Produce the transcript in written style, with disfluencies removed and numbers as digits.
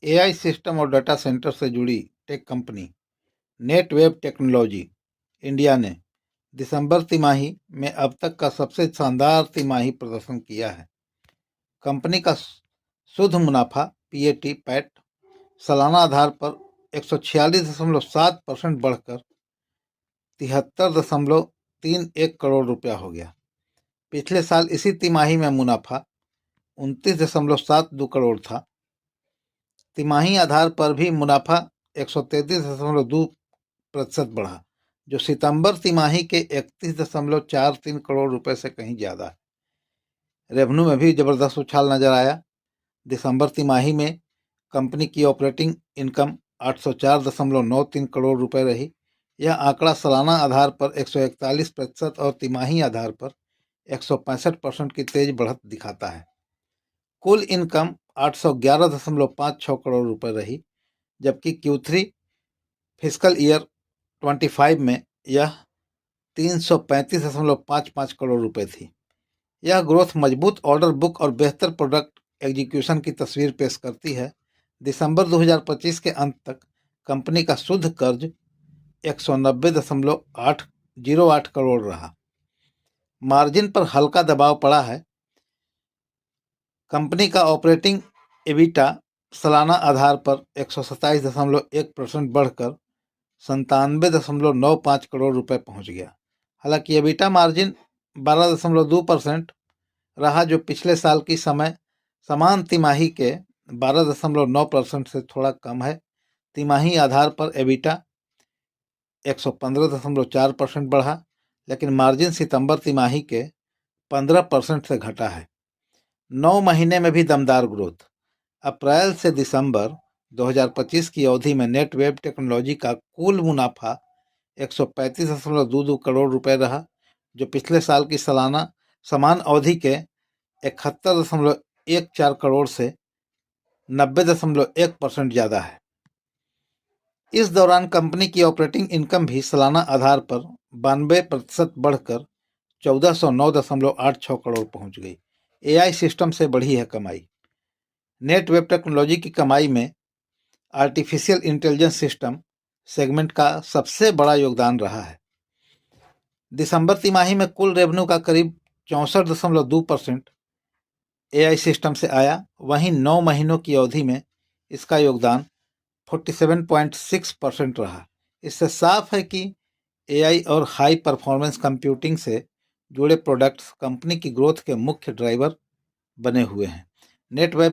AI system और data centre से जुड़ी tech company Netweb technology India ने दिसंबर तिमाही में अब तक का सबसे शानदार तिमाही प्रदर्शन किया है। कंपनी का शुद्ध मुनाफा पैट सालाना आधार पर 146.7% बढ़कर 73.31 करोड़ रुपया हो गया। पिछले साल इसी तिमाही में मुनाफा 29.72 करोड़ था। तिमाही आधार पर भी मुनाफा 133.2% बढ़ा, जो सितंबर तिमाही के 31.43 करोड़ रुपए से कहीं ज़्यादा है। रेवेन्यू में भी ज़बरदस्त उछाल नजर आया। दिसंबर तिमाही में कंपनी की ऑपरेटिंग इनकम 804.93 करोड़ रुपए रही। यह आंकड़ा सालाना आधार पर 141% और तिमाही आधार पर 165% की तेज बढ़त दिखाता है। कुल इनकम 811.56 करोड़ रुपए रही, जबकि Q3 फिस्कल ईयर 25 में यह 335.55 करोड़ रुपए थी। यह ग्रोथ मजबूत ऑर्डर बुक और बेहतर प्रोडक्ट एग्जीक्यूशन की तस्वीर पेश करती है। दिसंबर 2025 के अंत तक कंपनी का शुद्ध कर्ज 190.808 करोड़ रहा। मार्जिन पर हल्का दबाव पड़ा है। कंपनी का ऑपरेटिंग एबिटा सालाना आधार पर 127.1% बढ़कर 97.95 करोड़ रुपए पहुंच गया। हालांकि एबिटा मार्जिन 12.2% रहा, जो पिछले साल की समान तिमाही के 12.9% से थोड़ा कम है। तिमाही आधार पर एबिटा 115.4% बढ़ा, लेकिन मार्जिन सितंबर तिमाही के 15% से घटा है। 9 महीने में भी दमदार ग्रोथ। अप्रैल से दिसंबर 2025 की अवधि में नेटवेब टेक्नोलॉजी का कुल मुनाफा 135.22 करोड़ रुपए रहा, जो पिछले साल की सालाना समान अवधि के 71.14 करोड़ से 90.1% ज़्यादा है। इस दौरान कंपनी की ऑपरेटिंग इनकम भी सालाना आधार पर 92% बढ़कर 1409.86 करोड़ पहुंच गई। एआई सिस्टम से बढ़ी है कमाई। नेटवेब टेक्नोलॉजी की कमाई में आर्टिफिशियल इंटेलिजेंस सिस्टम सेगमेंट का सबसे बड़ा योगदान रहा है। दिसंबर तिमाही में कुल रेवेन्यू का करीब 64.2% एआई सिस्टम से आया। वहीं 9 महीनों की अवधि में इसका योगदान 47.6% रहा। इससे साफ है कि एआई और हाई परफॉर्मेंस कंप्यूटिंग से जुड़े प्रोडक्ट्स कंपनी की ग्रोथ के मुख्य ड्राइवर बने हुए हैं। नेटवेब